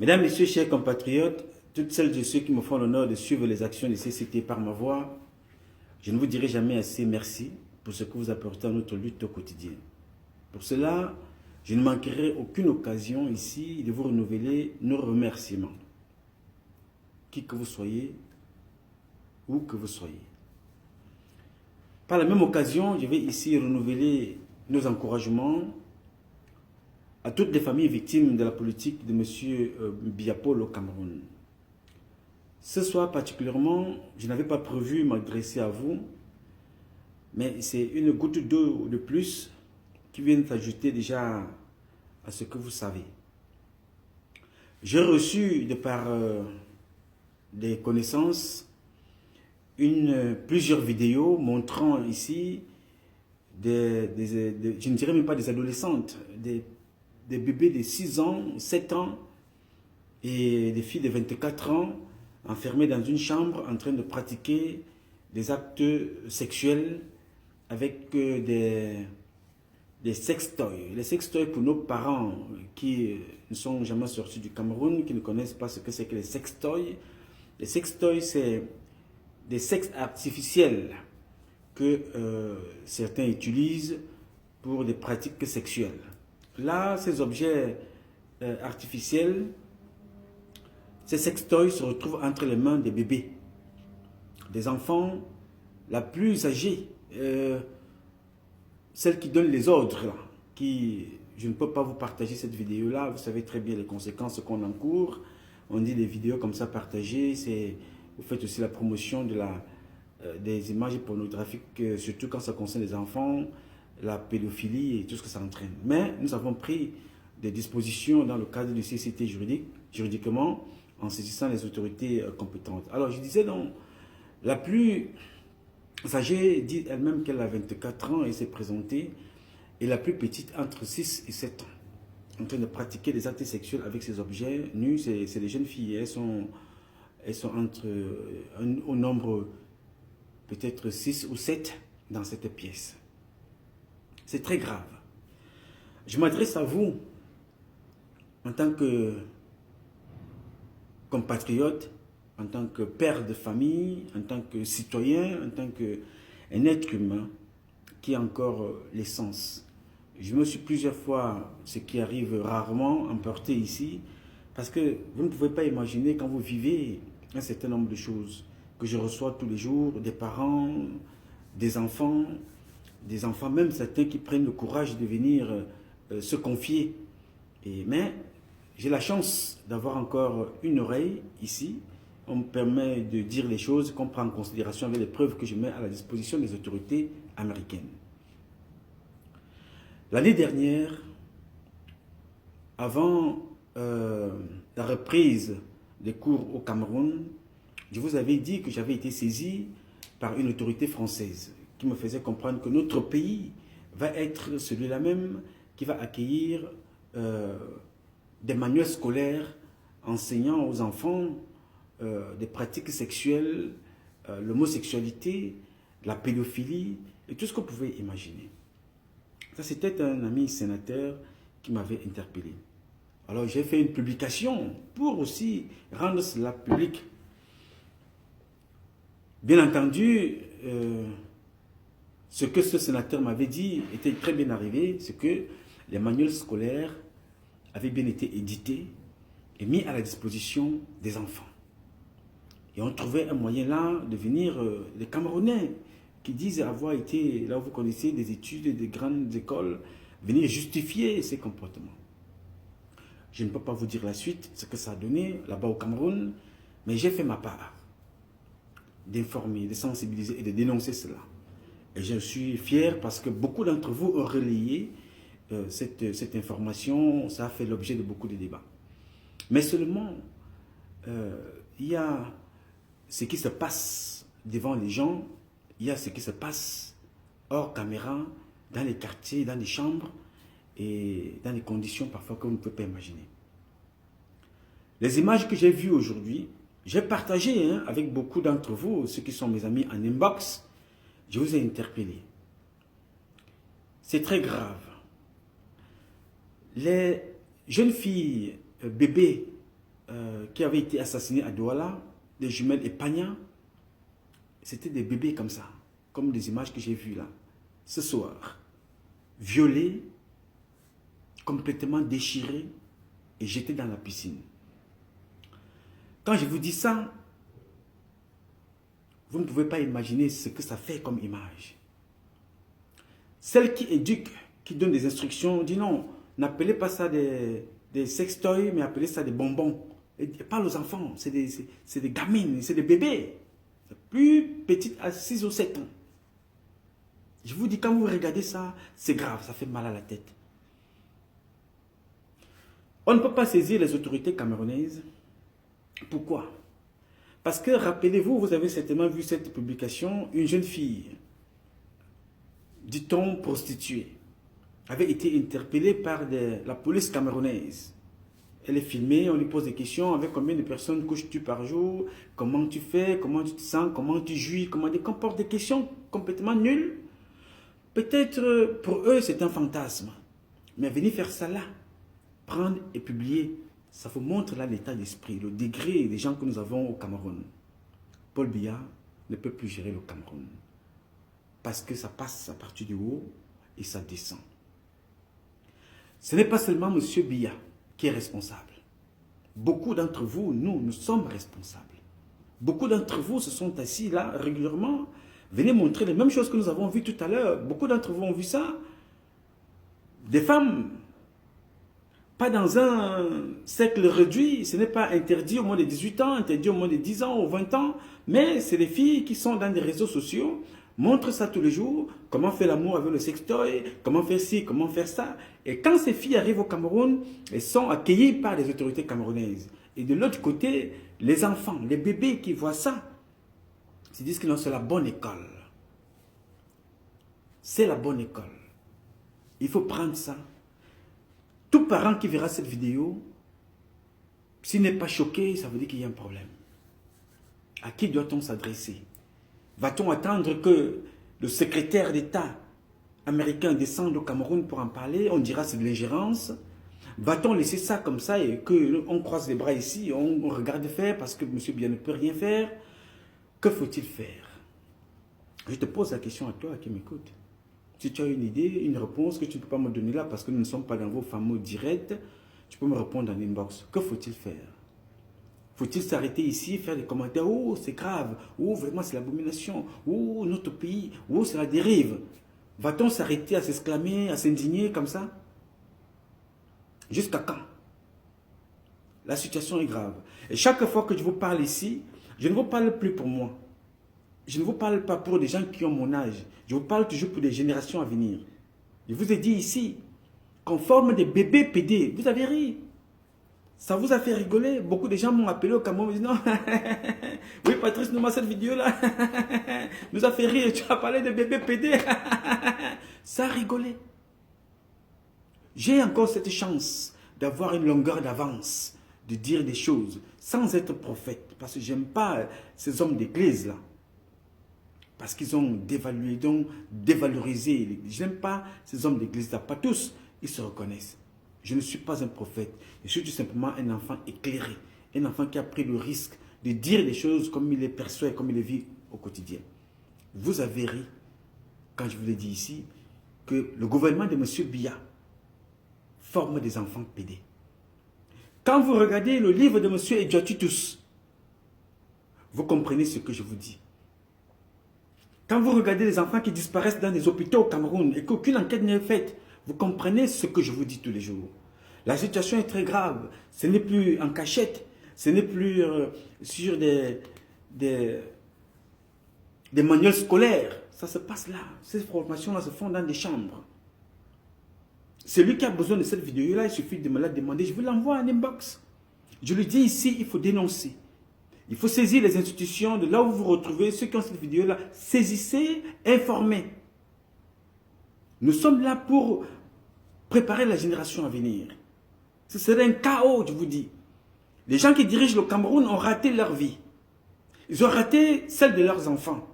Mesdames, Messieurs, chers compatriotes, toutes celles et ceux qui me font l'honneur de suivre les actions de CCT par ma voix, je ne vous dirai jamais assez merci pour ce que vous apportez à notre lutte au quotidien. Pour cela, je ne manquerai aucune occasion ici de vous renouveler nos remerciements. Qui que vous soyez, où que vous soyez. Par la même occasion, je vais ici renouveler nos encouragements à toutes les familles victimes de la politique de M. Biya Paul au Cameroun. Ce soir particulièrement, je n'avais pas prévu m'adresser à vous, mais c'est une goutte d'eau de plus qui vient s'ajouter déjà à ce que vous savez. J'ai reçu de par des connaissances plusieurs vidéos montrant ici je ne dirais même pas des adolescentes, des bébés de 6 ans, 7 ans et des filles de 24 ans enfermées dans une chambre en train de pratiquer des actes sexuels avec des sextoys. Les sextoys pour nos parents qui ne sont jamais sortis du Cameroun, qui ne connaissent pas ce que c'est que les sextoys. Les sextoys, c'est des sexes artificiels que certains utilisent pour des pratiques sexuelles. Là, ces objets artificiels, ces sextoys se retrouvent entre les mains des bébés, des enfants, la plus âgée, celle qui donne les ordres, là, je ne peux pas vous partager cette vidéo-là, vous savez très bien les conséquences qu'on encourt. On dit des vidéos comme ça partagées, vous faites aussi la promotion des images pornographiques, surtout quand ça concerne les enfants, la pédophilie et tout ce que ça entraîne. Mais nous avons pris des dispositions dans le cadre du CCT juridiquement, en saisissant les autorités compétentes. Alors je disais donc, la plus âgée dit elle-même qu'elle a 24 ans et s'est présentée, et la plus petite entre 6 et 7 ans, en train de pratiquer des actes sexuels avec ces objets nus. C'est des jeunes filles, elles sont entre au nombre peut-être 6 ou 7 dans cette pièce. C'est très grave. Je m'adresse à vous en tant que compatriote, en tant que père de famille, en tant que citoyen, en tant qu'un être humain qui a encore l'essence. Je me suis plusieurs fois, ce qui arrive rarement, emporté ici, parce que vous ne pouvez pas imaginer quand vous vivez un certain nombre de choses que je reçois tous les jours, des parents, des enfants même certains qui prennent le courage de venir se confier. Mais j'ai la chance d'avoir encore une oreille ici. On me permet de dire les choses qu'on prend en considération avec les preuves que je mets à la disposition des autorités américaines. L'année dernière, avant la reprise des cours au Cameroun, je vous avais dit que j'avais été saisi par une autorité française qui me faisait comprendre que notre pays va être celui-là même qui va accueillir des manuels scolaires enseignant aux enfants des pratiques sexuelles, l'homosexualité, la pédophilie et tout ce qu'on pouvait imaginer. Ça, c'était un ami sénateur qui m'avait interpellé. Alors, j'ai fait une publication pour aussi rendre cela public. Bien entendu, ce que ce sénateur m'avait dit était très bien arrivé, c'est que les manuels scolaires avaient bien été édités et mis à la disposition des enfants. Et on trouvait un moyen là de venir, les Camerounais qui disent avoir été, là vous connaissez, des études, des grandes écoles, venir justifier ces comportements. Je ne peux pas vous dire la suite, ce que ça a donné là-bas au Cameroun, mais j'ai fait ma part d'informer, de sensibiliser et de dénoncer cela. Et je suis fier parce que beaucoup d'entre vous ont relayé cette information, ça a fait l'objet de beaucoup de débats. Mais seulement, il y a ce qui se passe devant les gens, il y a ce qui se passe hors caméra, dans les quartiers, dans les chambres et dans des conditions parfois que vous ne pouvez pas imaginer. Les images que j'ai vues aujourd'hui, j'ai partagé avec beaucoup d'entre vous, ceux qui sont mes amis en inbox, je vous ai interpellé. C'est très grave. Les jeunes filles, bébés qui avaient été assassinés à Douala, des jumelles Epagna. C'était des bébés comme ça, comme des images que j'ai vues là. Ce soir, violés, complètement déchirés et jetés dans la piscine. Quand je vous dis ça, vous ne pouvez pas imaginer ce que ça fait comme image. Celle qui éduque, qui donne des instructions, dit non, n'appelez pas ça des sextoys, mais appelez ça des bonbons. Et parle aux enfants, c'est des gamines, c'est des bébés. Plus petites à 6 ou 7 ans. Je vous dis, quand vous regardez ça, c'est grave, ça fait mal à la tête. On ne peut pas saisir les autorités camerounaises. Pourquoi? Parce que, rappelez-vous, vous avez certainement vu cette publication, une jeune fille, dit-on prostituée, avait été interpellée par la police camerounaise. Elle est filmée, on lui pose des questions, avec combien de personnes couches-tu par jour, comment tu fais, comment tu te sens, comment tu jouis, comment tu comportes des questions complètement nulles. Peut-être pour eux c'est un fantasme, mais venir faire ça là, prendre et publier, ça vous montre là l'état d'esprit, le degré des gens que nous avons au Cameroun. Paul Biya ne peut plus gérer le Cameroun, parce que ça passe à partir du haut et ça descend. Ce n'est pas seulement M. Biya qui est responsable. Beaucoup d'entre vous, nous sommes responsables. Beaucoup d'entre vous se sont assis là régulièrement. Venez montrer les mêmes choses que nous avons vues tout à l'heure. Beaucoup d'entre vous ont vu ça. Des femmes, pas dans un cercle réduit, ce n'est pas interdit au moins de 18 ans, interdit au moins de 10 ans ou 20 ans, mais c'est les filles qui sont dans des réseaux sociaux, montrent ça tous les jours, comment faire l'amour avec le sextoy, comment faire ci, comment faire ça. Et quand ces filles arrivent au Cameroun, elles sont accueillies par les autorités camerounaises. Et de l'autre côté, les enfants, les bébés qui voient ça, se disent que non, c'est la bonne école. C'est la bonne école. Il faut prendre ça. Tout parent qui verra cette vidéo, s'il n'est pas choqué, ça veut dire qu'il y a un problème. À qui doit-on s'adresser? Va-t-on attendre que le secrétaire d'État américain descende au Cameroun pour en parler? On dira c'est de l'ingérence. Va-t-on laisser ça comme ça et qu'on croise les bras ici, on regarde faire parce que M. Biya ne peut rien faire? Que faut-il faire? Je te pose la question à toi qui m'écoute. Si tu as une idée, une réponse que tu ne peux pas me donner là parce que nous ne sommes pas dans vos fameux directs, tu peux me répondre en inbox. Que faut-il faire? Faut-il s'arrêter ici, faire des commentaires? Oh, c'est grave. Oh, vraiment, c'est l'abomination. Oh, notre pays. Oh, c'est la dérive. Va-t-on s'arrêter à s'exclamer, à s'indigner comme ça? Jusqu'à quand? La situation est grave. Et chaque fois que je vous parle ici, je ne vous parle plus pour moi. Je ne vous parle pas pour des gens qui ont mon âge. Je vous parle toujours pour des générations à venir. Je vous ai dit ici qu'on forme des bébés pédés. Vous avez ri. Ça vous a fait rigoler. Beaucoup de gens m'ont appelé au Cameroun. Ils disent non. Oui, Patrice, nous cette vidéo-là nous a fait rire. Tu as parlé de bébés pédés. Ça a rigolé. J'ai encore cette chance d'avoir une longueur d'avance, de dire des choses sans être prophète. Parce que je n'aime pas ces hommes d'église là. Parce qu'ils ont dévalué, donc dévalorisé l'église. Je n'aime pas ces hommes d'église là. Pas tous, ils se reconnaissent. Je ne suis pas un prophète. Je suis tout simplement un enfant éclairé. Un enfant qui a pris le risque de dire des choses comme il les perçoit et comme il les vit au quotidien. Vous avez ri, quand je vous l'ai dit ici, que le gouvernement de M. Biya forme des enfants pédés. Quand vous regardez le livre de M. Edjatitus, vous comprenez ce que je vous dis. Quand vous regardez les enfants qui disparaissent dans des hôpitaux au Cameroun et qu'aucune enquête n'est faite, vous comprenez ce que je vous dis tous les jours. La situation est très grave. Ce n'est plus en cachette. Ce n'est plus sur des manuels scolaires. Ça se passe là. Ces formations-là se font dans des chambres. Celui qui a besoin de cette vidéo-là, il suffit de me la demander. Je vous l'envoie en inbox. Je lui dis ici, il faut dénoncer. Il faut saisir les institutions de là où vous vous retrouvez. Ceux qui ont cette vidéo-là, saisissez, informez. Nous sommes là pour préparer la génération à venir. Ce serait un chaos, je vous dis. Les gens qui dirigent le Cameroun ont raté leur vie. Ils ont raté celle de leurs enfants.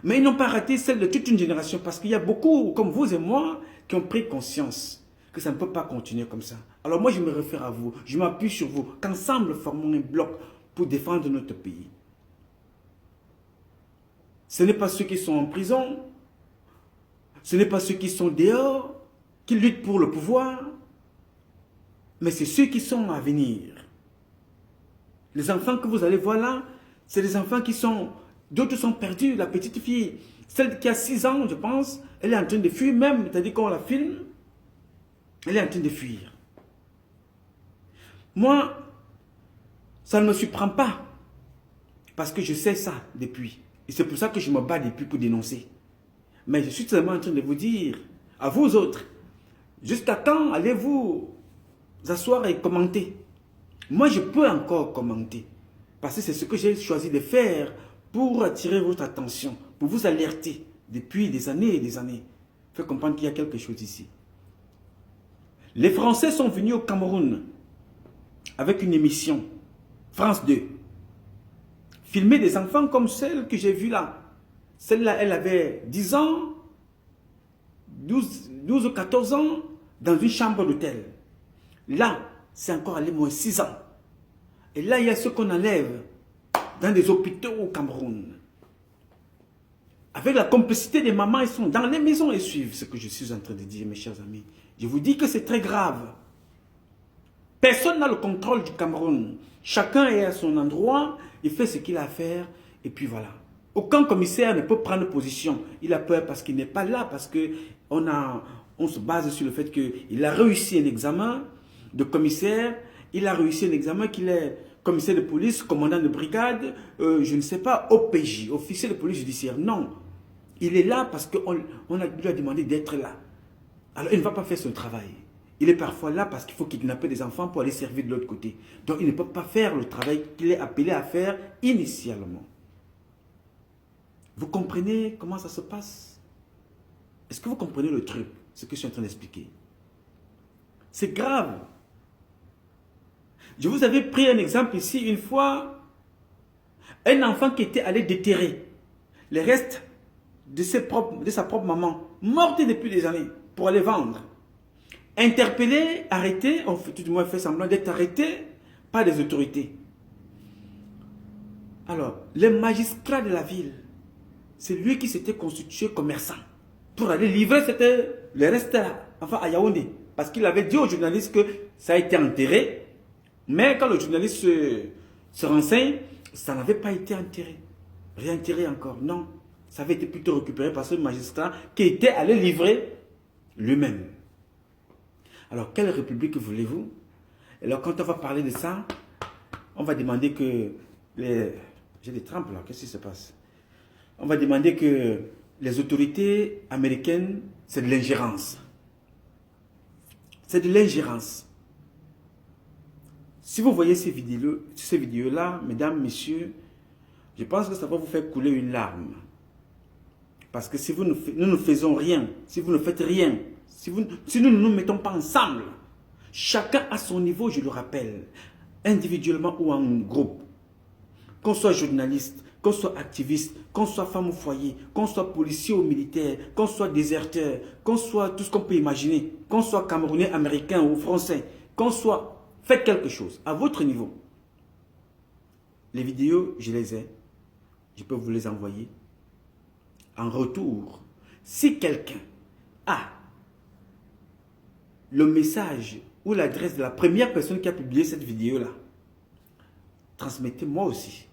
Mais ils n'ont pas raté celle de toute une génération parce qu'il y a beaucoup, comme vous et moi, qui ont pris conscience que ça ne peut pas continuer comme ça. Alors moi, je me réfère à vous, je m'appuie sur vous, qu'ensemble formons un bloc pour défendre notre pays. Ce n'est pas ceux qui sont en prison, ce n'est pas ceux qui sont dehors, qui luttent pour le pouvoir, mais c'est ceux qui sont à venir. Les enfants que vous allez voir là, c'est des enfants qui sont... D'autres sont perdus. La petite fille, celle qui a 6 ans, je pense, elle est en train de fuir même, c'est-à-dire qu'on la filme, elle est en train de fuir. Moi, ça ne me surprend pas, parce que je sais ça depuis. Et c'est pour ça que je me bats depuis pour dénoncer. Mais je suis seulement en train de vous dire, à vous autres, jusqu'à quand allez-vous asseoir et commenter? Moi, je peux encore commenter, parce que c'est ce que j'ai choisi de faire pour attirer votre attention, pour vous alerter depuis des années et des années. Faire comprendre qu'il y a quelque chose ici. Les Français sont venus au Cameroun avec une émission, France 2, filmer des enfants comme celle que j'ai vue là. Celle-là, elle avait 10 ans, 12 ou 14 ans, dans une chambre d'hôtel. Là, c'est encore allé moins 6 ans. Et là, il y a ceux qu'on enlève dans des hôpitaux au Cameroun. Avec la complicité des mamans, ils sont dans les maisons et suivent ce que je suis en train de dire, mes chers amis. Je vous dis que c'est très grave. Personne n'a le contrôle du Cameroun. Chacun est à son endroit, il fait ce qu'il a à faire, et puis voilà. Aucun commissaire ne peut prendre position. Il a peur parce qu'il n'est pas là, parce qu'on se base sur le fait qu'il a réussi un examen de commissaire, il a réussi un examen qu'il est commissaire de police, commandant de brigade, je ne sais pas, OPJ, officier de police judiciaire. Non, il est là parce qu'on lui a demandé d'être là. Alors il ne va pas faire son travail. Il est parfois là parce qu'il faut kidnapper des enfants pour aller servir de l'autre côté. Donc il ne peut pas faire le travail qu'il est appelé à faire initialement. Vous comprenez comment ça se passe? Est-ce que vous comprenez le truc, ce que je suis en train d'expliquer? C'est grave. Je vous avais pris un exemple ici, une fois, un enfant qui était allé déterrer les restes de sa propre maman, morte depuis des années, pour aller vendre. Interpellé, arrêté, tout du moins fait semblant d'être arrêté par les autorités. Alors, le magistrat de la ville, c'est lui qui s'était constitué commerçant pour aller livrer les restes à Yaoundé. Parce qu'il avait dit aux journalistes que ça a été enterré. Mais quand le journaliste se renseigne, ça n'avait pas été enterré. Réenterré encore. Non. Ça avait été plutôt récupéré par ce magistrat qui était allé livrer lui-même. Alors, quelle république voulez-vous? Alors, quand on va parler de ça, on va demander que j'ai des trempes là, qu'est-ce qui se passe? On va demander que les autorités américaines, c'est de l'ingérence. C'est de l'ingérence. Si vous voyez ces vidéos-là, mesdames, messieurs, je pense que ça va vous faire couler une larme. Parce que si nous ne faisons rien, si vous ne faites rien, si nous ne nous mettons pas ensemble, chacun à son niveau, je le rappelle, individuellement ou en groupe, qu'on soit journaliste, qu'on soit activiste, qu'on soit femme au foyer, qu'on soit policier ou militaire, qu'on soit déserteur, qu'on soit tout ce qu'on peut imaginer, qu'on soit Camerounais, Américain ou Français, qu'on soit... Faites quelque chose à votre niveau. Les vidéos, je les ai. Je peux vous les envoyer. En retour, si quelqu'un a le message ou l'adresse de la première personne qui a publié cette vidéo-là, transmettez-moi aussi.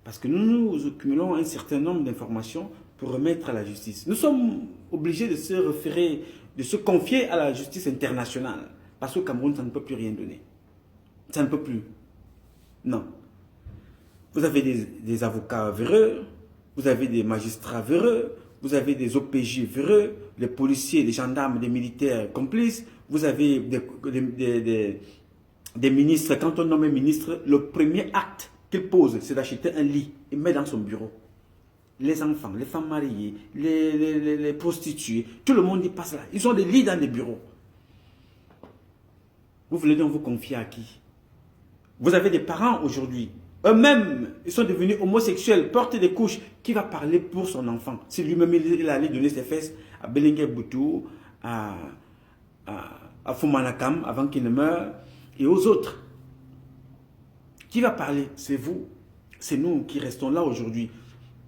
Parce que nous accumulons un certain nombre d'informations pour remettre à la justice. Nous sommes obligés de se référer, de se confier à la justice internationale. Parce qu'au Cameroun, ça ne peut plus rien donner. Ça ne peut plus. Non. Vous avez des avocats véreux, vous avez des magistrats véreux, vous avez des OPJ véreux, les policiers, les gendarmes, des militaires complices, vous avez des ministres. Quand on nomme un ministre, le premier acte qu'il pose, c'est d'acheter un lit et mettre dans son bureau. Les enfants, les femmes mariées, les prostituées, tout le monde y passe là. Ils ont des lits dans les bureaux. Vous voulez donc vous confier à qui? Vous avez des parents aujourd'hui, eux-mêmes, ils sont devenus homosexuels, portent des couches. Qui va parler pour son enfant? Si lui-même il allait donner ses fesses à Belengue Boutou, à à Foumanakam avant qu'il ne meure, et aux autres. Qui va parler? C'est vous. C'est nous qui restons là aujourd'hui.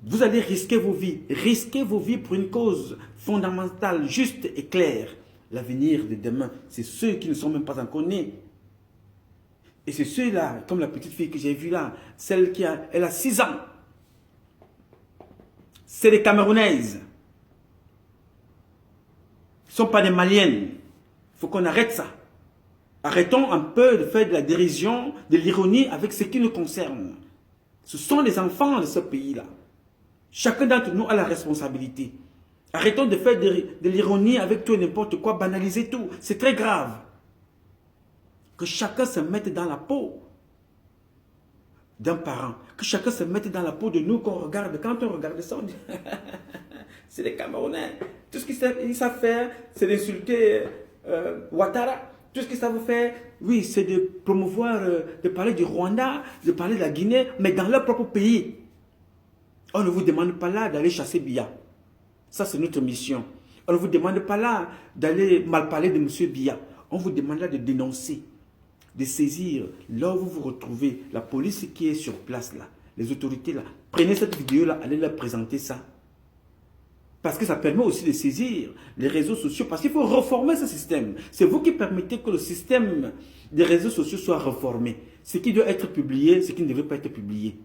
Vous allez risquer vos vies. Risquer vos vies pour une cause fondamentale, juste et claire. L'avenir de demain, c'est ceux qui ne sont même pas encore nés. Et c'est ceux-là, comme la petite fille que j'ai vue là, celle qui a, elle a 6 ans. C'est des Camerounaises. Ce ne sont pas des Maliennes. Il faut qu'on arrête ça. Arrêtons un peu de faire de la dérision, de l'ironie avec ce qui nous concerne. Ce sont les enfants de ce pays-là. Chacun d'entre nous a la responsabilité. Arrêtons de faire de l'ironie avec tout et n'importe quoi, banaliser tout. C'est très grave. Que chacun se mette dans la peau d'un parent. Que chacun se mette dans la peau de nous qu'on regarde. Quand on regarde ça, on dit c'est les Camerounais. Tout ce qu'ils savent faire, c'est d'insulter Ouattara. Tout ce qu'ils savent faire, oui, c'est de promouvoir, de parler du Rwanda, de parler de la Guinée, mais dans leur propre pays. On ne vous demande pas là d'aller chasser Biya. Ça, c'est notre mission. On ne vous demande pas là d'aller mal parler de M. Biya. On vous demande là de dénoncer, de saisir. Là où vous vous retrouvez, la police qui est sur place là, les autorités là, prenez cette vidéo là, allez leur présenter ça. Parce que ça permet aussi de saisir les réseaux sociaux. Parce qu'il faut reformer ce système. C'est vous qui permettez que le système des réseaux sociaux soit reformé. Ce qui doit être publié, ce qui ne devrait pas être publié.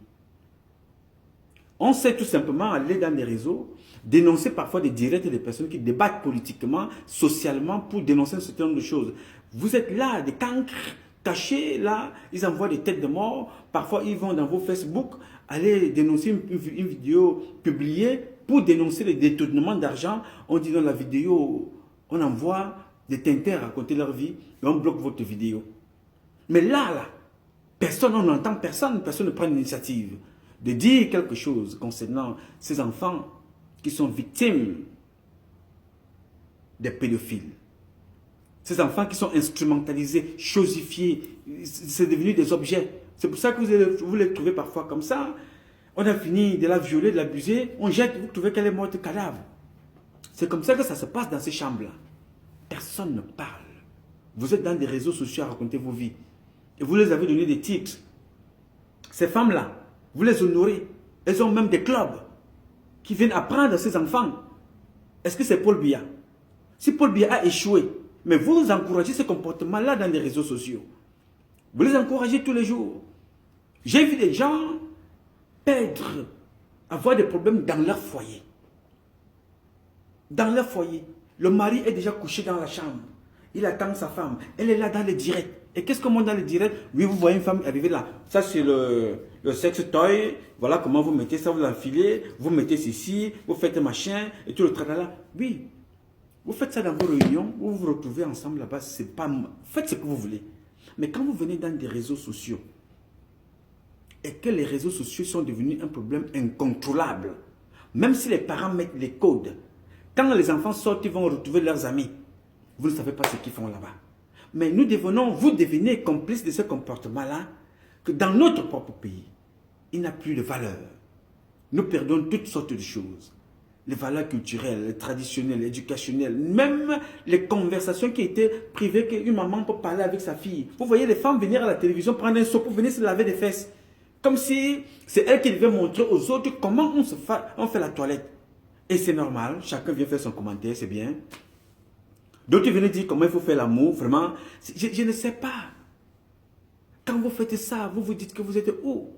On sait tout simplement aller dans les réseaux, dénoncer parfois des directs des personnes qui débattent politiquement, socialement, pour dénoncer un certain nombre de choses. Vous êtes là, des cancres cachés, là, ils envoient des têtes de mort. Parfois, ils vont dans vos Facebook, aller dénoncer une vidéo publiée, pour dénoncer les détournements d'argent. On dit dans la vidéo, on envoie des Tintins raconter leur vie et on bloque votre vidéo. Mais là, personne, on n'entend personne, personne ne prend l'initiative de dire quelque chose concernant ces enfants qui sont victimes des pédophiles. Ces enfants qui sont instrumentalisés, chosifiés, c'est devenu des objets. C'est pour ça que vous les trouvez parfois comme ça. On a fini de la violer, de l'abuser, on jette, vous trouvez qu'elle est morte cadavre. C'est comme ça que ça se passe dans ces chambres-là. Personne ne parle. Vous êtes dans des réseaux sociaux à raconter vos vies. Et vous les avez donné des titres. Ces femmes-là, vous les honorez. Elles ont même des clubs qui viennent apprendre à ces enfants. Est-ce que c'est Paul Biya? Si Paul Biya a échoué, mais vous encouragez ce comportement-là dans les réseaux sociaux. Vous les encouragez tous les jours. J'ai vu des gens perdre, avoir des problèmes dans leur foyer. Dans leur foyer. Le mari est déjà couché dans la chambre. Il attend sa femme. Elle est là dans le direct. Et qu'est-ce qu'on montre dans le direct? Oui, vous voyez une femme arriver là. Ça, c'est le sex toy. Voilà comment vous mettez ça, vous l'enfilez. Vous mettez ceci, vous faites un machin et tout le tralala. Oui. Vous faites ça dans vos réunions, vous vous retrouvez ensemble là-bas. C'est pas... Faites ce que vous voulez. Mais quand vous venez dans des réseaux sociaux, et que les réseaux sociaux sont devenus un problème incontrôlable, même si les parents mettent les codes, quand les enfants sortent, ils vont retrouver leurs amis. Vous ne savez pas ce qu'ils font là-bas. Mais nous devenons, vous devenez complices de ce comportement-là, que dans notre propre pays, il n'a plus de valeur. Nous perdons toutes sortes de choses. Les valeurs culturelles, les traditionnelles, éducationnelles, même les conversations qui étaient privées, qu'une maman peut parler avec sa fille. Vous voyez les femmes venir à la télévision prendre un seau pour venir se laver les fesses. Comme si c'est elle qui devait montrer aux autres comment on fait la toilette. Et c'est normal, chacun vient faire son commentaire, c'est bien. D'autres viennent dire comment il faut faire l'amour, vraiment. Je ne sais pas. Quand vous faites ça, vous vous dites que vous êtes où?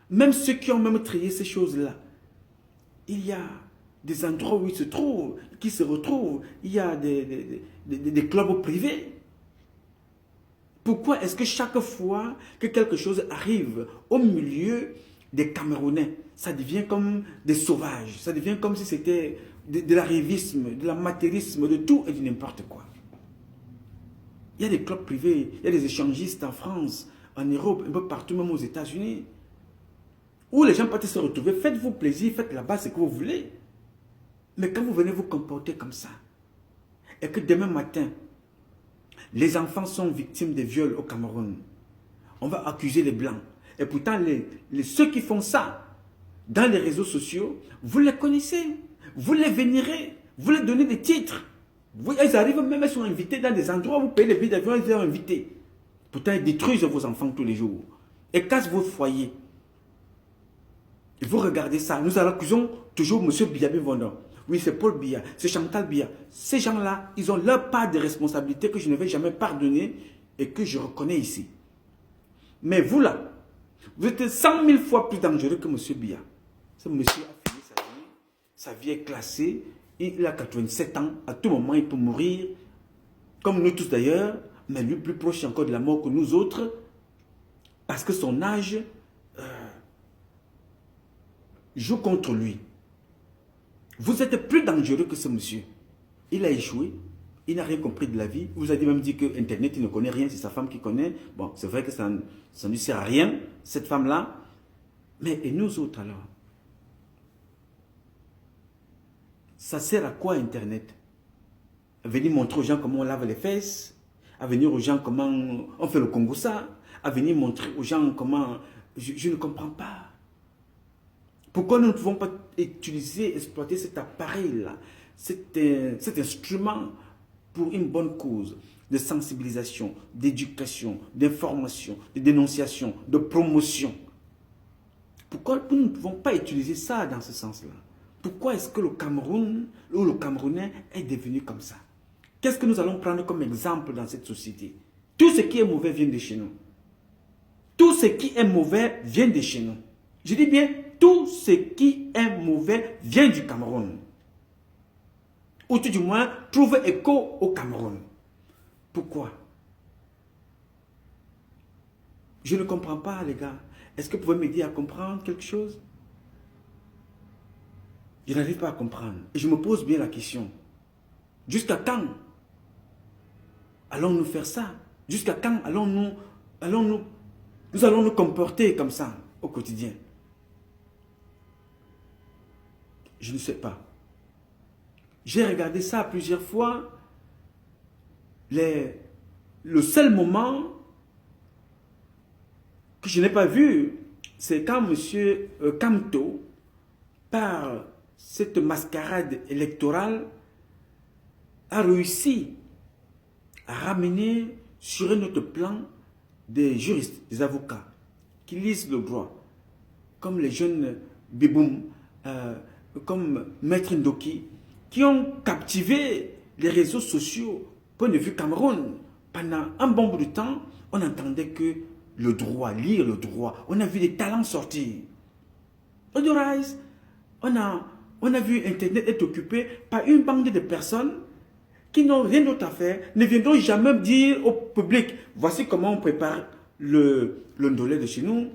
Même ceux qui ont même trié ces choses-là, il y a des endroits où ils se trouvent, qui se retrouvent. Il y a des clubs privés. Pourquoi est-ce que chaque fois que quelque chose arrive au milieu des Camerounais, ça devient comme des sauvages, ça devient comme si c'était de l'arrivisme, de l'amateurisme, de tout et de n'importe quoi. Il y a des clubs privés, il y a des échangistes en France, en Europe, un peu partout, même aux États-Unis, où les gens peuvent se retrouver. Faites-vous plaisir, faites là-bas ce que vous voulez. Mais quand vous venez vous comporter comme ça, et que demain matin, les enfants sont victimes de viols au Cameroun, on va accuser les Blancs. Et pourtant, ceux qui font ça dans les réseaux sociaux, vous les connaissez, vous les vénérez, vous les donnez des titres. Oui, ils arrivent même, ils sont invités dans des endroits où vous payez les billets d'avion, ils sont invités. Pourtant, ils détruisent vos enfants tous les jours. Et cassent vos foyers. Et vous regardez ça. Nous accusons toujours M. Biya Vondon. Oui, c'est Paul Biya, c'est Chantal Biya. Ces gens-là, ils ont leur part de responsabilité que je ne vais jamais pardonner et que je reconnais ici. Mais vous là, vous êtes 100 000 fois plus dangereux que M. Biya. Ce monsieur a fini sa vie. Sa vie est classée. Il a 87 ans. À tout moment, il peut mourir. Comme nous tous d'ailleurs. Mais lui, plus proche encore de la mort que nous autres. Parce que son âge joue contre lui. Vous êtes plus dangereux que ce monsieur. Il a échoué. Il n'a rien compris de la vie. Il vous a même dit que Internet, il ne connaît rien. C'est sa femme qui connaît. Bon, c'est vrai que ça ne lui sert à rien, cette femme-là. Mais et nous autres alors? Ça sert à quoi Internet? À venir montrer aux gens comment on lave les fesses? À venir aux gens comment on fait le Congo-ça? À venir montrer aux gens comment... Je ne comprends pas. Pourquoi nous ne pouvons pas utiliser, exploiter cet appareil-là, cet instrument pour une bonne cause de sensibilisation, d'éducation, d'information, de dénonciation, de promotion? Pourquoi nous ne pouvons pas utiliser ça dans ce sens-là? Pourquoi est-ce que le Cameroun ou le Camerounais est devenu comme ça? Qu'est-ce que nous allons prendre comme exemple dans cette société? Tout ce qui est mauvais vient de chez nous. Tout ce qui est mauvais vient de chez nous. Je dis bien, tout ce qui est mauvais vient du Cameroun. Ou tout du moins, trouve écho au Cameroun. Pourquoi? Je ne comprends pas, les gars. Est-ce que vous pouvez m'aider à comprendre quelque chose? Je n'arrive pas à comprendre. Et je me pose bien la question. Jusqu'à quand allons-nous faire ça? Jusqu'à quand allons-nous comporter comme ça au quotidien? Je ne sais pas. J'ai regardé ça plusieurs fois. Le seul moment que je n'ai pas vu, c'est quand M. Kamto, par cette mascarade électorale, a réussi à ramener sur un autre plan des juristes, des avocats, qui lisent le droit, comme les jeunes Biboum, comme Maître Ndoki, qui ont captivé les réseaux sociaux, point de vue Cameroun. Pendant un bon bout de temps, on entendait que le droit, lire le droit, on a vu des talents sortir. Otherwise, on a vu Internet être occupé par une bande de personnes qui n'ont rien d'autre à faire, ne viendront jamais dire au public, voici comment on prépare le ndolé de chez nous,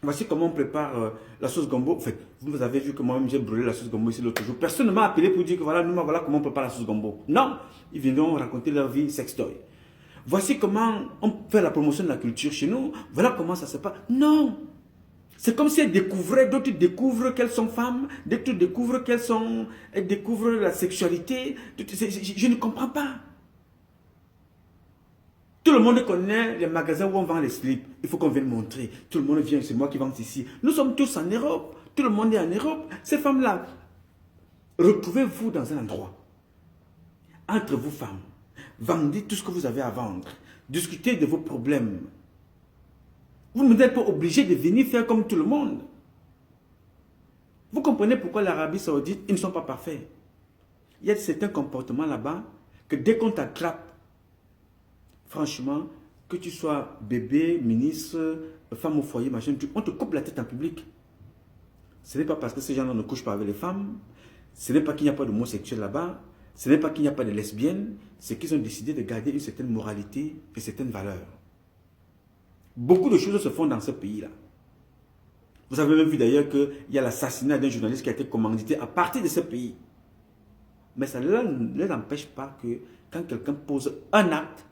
voici comment on prépare la sauce gombo. En fait, vous avez vu que moi-même j'ai brûlé la sauce gombo ici l'autre jour. Personne ne m'a appelé pour dire que voilà, nous, voilà comment on prépare la sauce gombo. Non, ils viendront raconter leur vie sextoy. Voici comment on fait la promotion de la culture chez nous, voilà comment ça se passe. Non! C'est comme si elles découvraient, d'autres découvrent qu'elles sont femmes, d'autres découvrent elles découvrent la sexualité. Je ne comprends pas. Tout le monde connaît les magasins où on vend les slips. Il faut qu'on vienne montrer. Tout le monde vient, c'est moi qui vends ici. Nous sommes tous en Europe. Tout le monde est en Europe. Ces femmes-là, retrouvez-vous dans un endroit. Entre vous femmes, vendez tout ce que vous avez à vendre. Discutez de vos problèmes. Vous n'êtes pas obligé de venir faire comme tout le monde. Vous comprenez pourquoi l'Arabie Saoudite, ils ne sont pas parfaits. Il y a certains comportements là-bas que dès qu'on t'attrape, franchement, que tu sois bébé, ministre, femme au foyer, machin, on te coupe la tête en public. Ce n'est pas parce que ces gens-là ne couchent pas avec les femmes, ce n'est pas qu'il n'y a pas d'homosexuels là-bas, ce n'est pas qu'il n'y a pas de lesbiennes, c'est qu'ils ont décidé de garder une certaine moralité et certaines valeurs. Beaucoup de choses se font dans ce pays-là. Vous avez même vu d'ailleurs qu'il y a l'assassinat d'un journaliste qui a été commandité à partir de ce pays. Mais ça ne l'empêche pas que quand quelqu'un pose un acte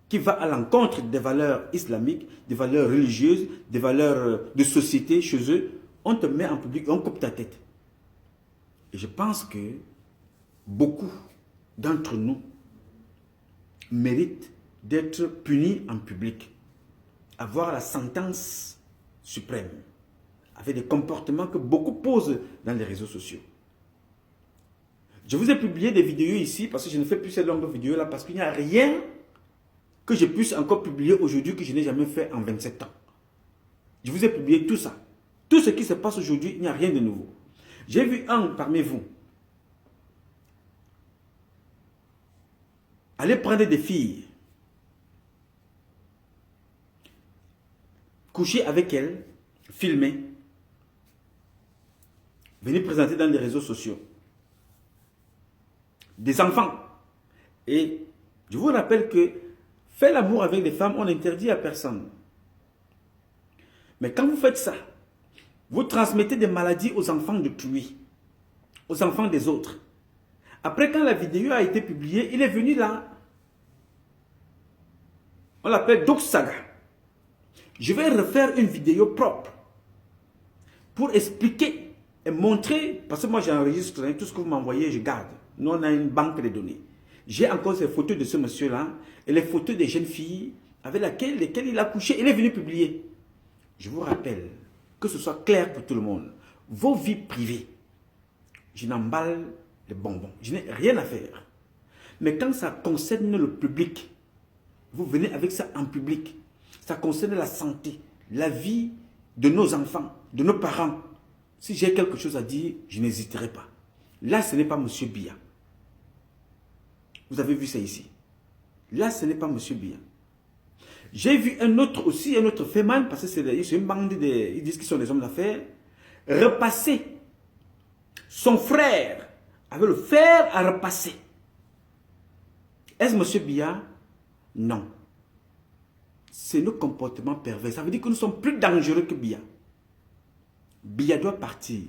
qui va à l'encontre des valeurs islamiques, des valeurs religieuses, des valeurs de société chez eux, on te met en public et on coupe ta tête. Et je pense que beaucoup d'entre nous méritent d'être punis en public, avoir la sentence suprême, avec des comportements que beaucoup posent dans les réseaux sociaux. Je vous ai publié des vidéos ici parce que je ne fais plus ces longues vidéos là parce qu'il n'y a rien que je puisse encore publier aujourd'hui que je n'ai jamais fait en 27 ans. Je vous ai publié tout ça. Tout ce qui se passe aujourd'hui, il n'y a rien de nouveau. J'ai vu un parmi vous aller prendre des filles, coucher avec elles, filmer, venir présenter dans les réseaux sociaux. Des enfants. Et je vous rappelle que faire l'amour avec des femmes, on n'interdit à personne. Mais quand vous faites ça, vous transmettez des maladies aux enfants d'autrui, aux enfants des autres. Après, quand la vidéo a été publiée, il est venu là. On l'appelle Doc Saga. Je vais refaire une vidéo propre pour expliquer et montrer, parce que moi j'enregistre tout ce que vous m'envoyez, je garde. Nous, on a une banque de données. J'ai encore ces photos de ce monsieur-là et les photos des jeunes filles avec lesquelles il a couché. Il est venu publier. Je vous rappelle, que ce soit clair pour tout le monde, vos vies privées, je n'emballe les bonbons. Je n'ai rien à faire. Mais quand ça concerne le public, vous venez avec ça en public. Ça concerne la santé, la vie de nos enfants, de nos parents. Si j'ai quelque chose à dire, je n'hésiterai pas. Là, ce n'est pas M. Biya. Vous avez vu ça ici. Là, ce n'est pas M. Biya. J'ai vu un autre féman, parce que c'est une bande, ils disent qu'ils sont des hommes d'affaires, repasser son frère avec le fer à repasser. Est-ce M. Biya? Non. C'est nos comportements pervers. Ça veut dire que nous sommes plus dangereux que Biya. Biya doit partir.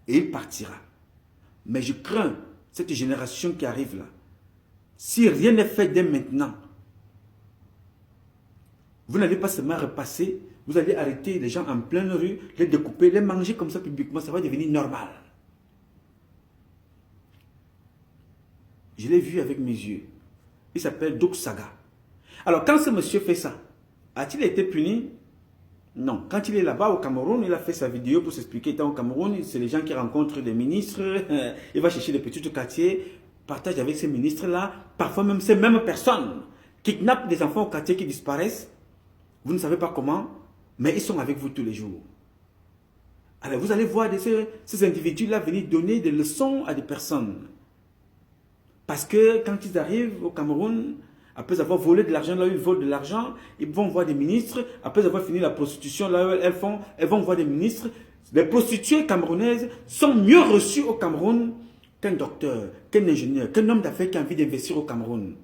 Et il partira. Mais je crains cette génération qui arrive là. Si rien n'est fait dès maintenant, vous n'allez pas seulement repasser, vous allez arrêter les gens en pleine rue, les découper, les manger comme ça publiquement, ça va devenir normal. Je l'ai vu avec mes yeux. Il s'appelle Doc Saga. Alors quand ce monsieur fait ça, a-t-il été puni? Non. Quand il est là-bas au Cameroun, il a fait sa vidéo pour s'expliquer. Étant au Cameroun, c'est les gens qui rencontrent des ministres, il va chercher des petits quartiers, partage avec ces ministres-là, parfois même ces mêmes personnes kidnappent des enfants au quartier qui disparaissent. Vous ne savez pas comment, mais ils sont avec vous tous les jours. Alors vous allez voir ces individus-là venir donner des leçons à des personnes. Parce que quand ils arrivent au Cameroun, après avoir volé de l'argent, là où ils volent de l'argent, ils vont voir des ministres. Après avoir fini la prostitution, là où elles vont voir des ministres. Les prostituées camerounaises sont mieux reçues au Cameroun qu'un docteur, qu'un ingénieur, qu'un homme d'affaires qui a envie d'investir au Cameroun.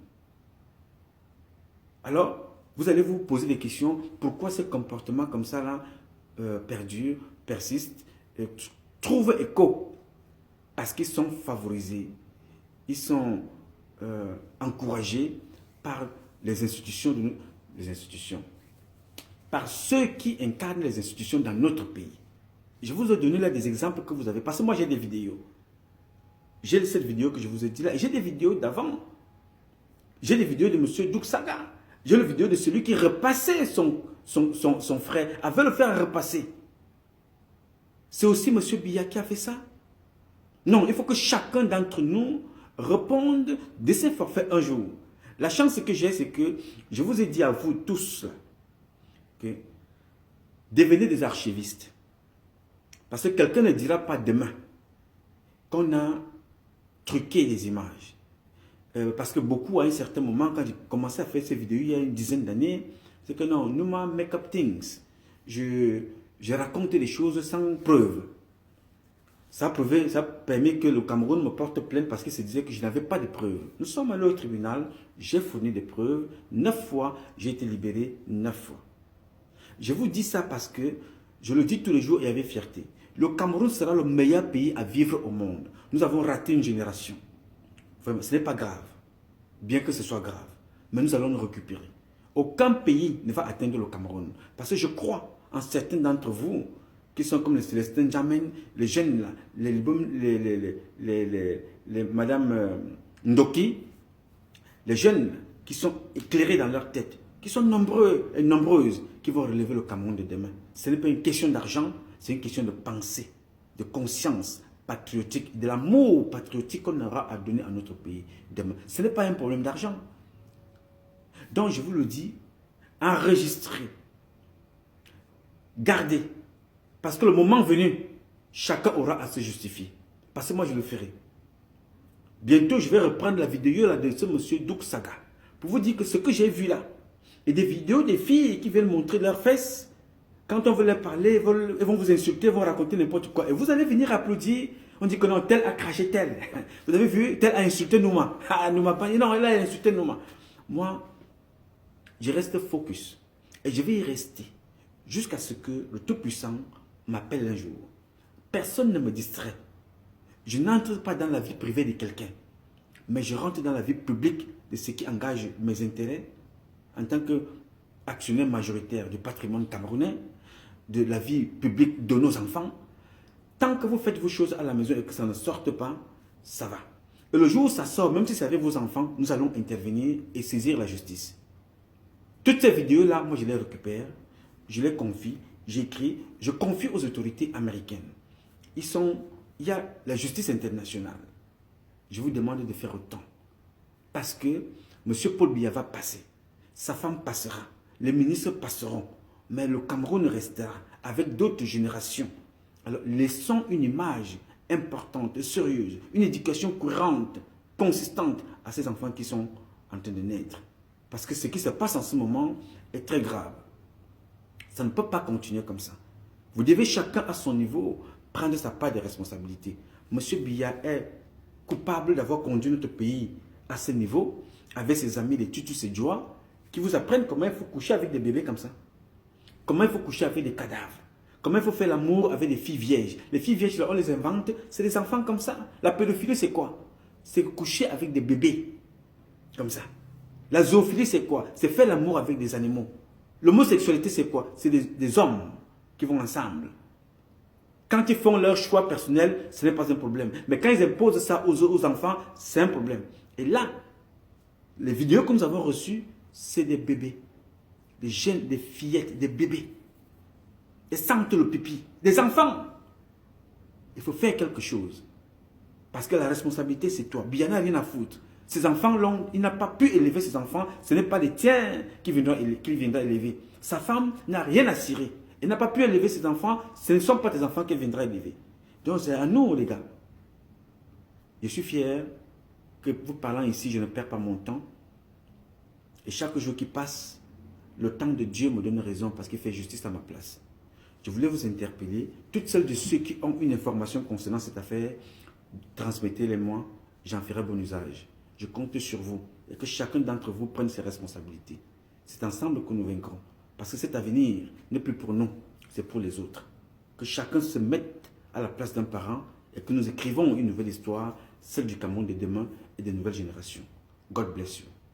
Alors, vous allez vous poser des questions. Pourquoi ces comportements comme ça là perdurent, persistent, trouvent écho? Parce qu'ils sont favorisés. Ils sont encouragés par les institutions, par ceux qui incarnent les institutions dans notre pays. Je vous ai donné là des exemples que vous avez. Parce que moi j'ai des vidéos. J'ai cette vidéo que je vous ai dit là. Et j'ai des vidéos d'avant. J'ai des vidéos de M. Doc Saga. J'ai la vidéo de celui qui repassait son frère, avait le faire repasser. C'est aussi M. Biya qui a fait ça. Non, il faut que chacun d'entre nous réponde de ses forfaits un jour. La chance que j'ai, c'est que je vous ai dit à vous tous, que devenez des archivistes. Parce que quelqu'un ne dira pas demain qu'on a truqué les images. Parce que beaucoup, à un certain moment, quand j'ai commencé à faire ces vidéos il y a une dizaine d'années, c'est que non, nous, make-up things. Je raconte des choses sans preuve. Ça permet que le Cameroun me porte plainte parce qu'il se disait que je n'avais pas de preuves. Nous sommes allés au tribunal, j'ai fourni des preuves. 9 fois, j'ai été libéré 9 fois. Je vous dis ça parce que je le dis tous les jours et avec fierté. Le Cameroun sera le meilleur pays à vivre au monde. Nous avons raté une génération. Vraiment, ce n'est pas grave, bien que ce soit grave. Mais nous allons nous récupérer. Aucun pays ne va atteindre le Cameroun. Parce que je crois en certains d'entre vous qui sont comme les Célestin Jamen, les jeunes là, les Madame Ndoki, les jeunes qui sont éclairés dans leur tête, qui sont nombreux et nombreuses, qui vont relever le Cameroun de demain. Ce n'est pas une question d'argent, c'est une question de pensée, de conscience, patriotique, de l'amour patriotique qu'on aura à donner à notre pays demain. Ce n'est pas un problème d'argent. Donc, je vous le dis, enregistrez, gardez. Parce que le moment venu, chacun aura à se justifier. Parce que moi, je le ferai. Bientôt, je vais reprendre la vidéo là, de ce monsieur Douk Saga. Pour vous dire que ce que j'ai vu là, et des vidéos des filles qui viennent montrer leurs fesses, quand on veut leur parler, elles vont vous insulter, elles vont raconter n'importe quoi. Et vous allez venir applaudir. On dit que non, tel a craché tel. Vous avez vu, tel a insulté Nouma. Ah, Nouma pas. Non, elle a insulté Nouma. Moi, je reste focus. Et je vais y rester. Jusqu'à ce que le Tout-Puissant m'appelle un jour. Personne ne me distrait. Je n'entre pas dans la vie privée de quelqu'un. Mais je rentre dans la vie publique de ce qui engage mes intérêts en tant qu'actionnaire majoritaire du patrimoine camerounais, de la vie publique de nos enfants. Tant que vous faites vos choses à la maison et que ça ne sorte pas, ça va. Et le jour où ça sort, même si c'est avec vos enfants, nous allons intervenir et saisir la justice. Toutes ces vidéos-là, moi je les récupère, je les confie, j'écris, je confie aux autorités américaines. Il y a la justice internationale. Je vous demande de faire autant. Parce que M. Paul Biya va passer. Sa femme passera. Les ministres passeront. Mais le Cameroun restera avec d'autres générations. Alors, laissons une image importante, sérieuse, une éducation courante, consistante à ces enfants qui sont en train de naître. Parce que ce qui se passe en ce moment est très grave. Ça ne peut pas continuer comme ça. Vous devez chacun à son niveau prendre sa part de responsabilité. M. Biya est coupable d'avoir conduit notre pays à ce niveau avec ses amis, les Tutus et Joie, qui vous apprennent comment il faut coucher avec des bébés comme ça. Comment il faut coucher avec des cadavres. Comment il faut faire l'amour avec des filles vierges. Les filles vierges, là, on les invente, c'est des enfants comme ça. La pédophilie, c'est quoi? C'est coucher avec des bébés. Comme ça. La zoophilie, c'est quoi? C'est faire l'amour avec des animaux. L'homosexualité, c'est quoi? C'est des hommes qui vont ensemble. Quand ils font leur choix personnel, ce n'est pas un problème. Mais quand ils imposent ça aux enfants, c'est un problème. Et là, les vidéos que nous avons reçues, c'est des bébés. Des jeunes, des fillettes, des bébés. Ils sentent le pipi. Des enfants. Il faut faire quelque chose. Parce que la responsabilité, c'est toi. Biya n'a rien à foutre. Ces enfants, il n'a pas pu élever ses enfants. Ce n'est pas les tiens qu'il viendra élever. Sa femme n'a rien à cirer. Elle n'a pas pu élever ses enfants. Ce ne sont pas tes enfants qu'elle viendra élever. Donc c'est à nous, les gars. Je suis fier que vous parlant ici, je ne perds pas mon temps. Et chaque jour qui passe, le temps de Dieu me donne raison parce qu'il fait justice à ma place. Je voulais vous interpeller. Toutes celles de ceux qui ont une information concernant cette affaire, transmettez-les moi. J'en ferai bon usage. Je compte sur vous et que chacun d'entre vous prenne ses responsabilités. C'est ensemble que nous vaincrons. Parce que cet avenir n'est plus pour nous, c'est pour les autres. Que chacun se mette à la place d'un parent et que nous écrivons une nouvelle histoire, celle du Cameroun de demain et des nouvelles générations. God bless you.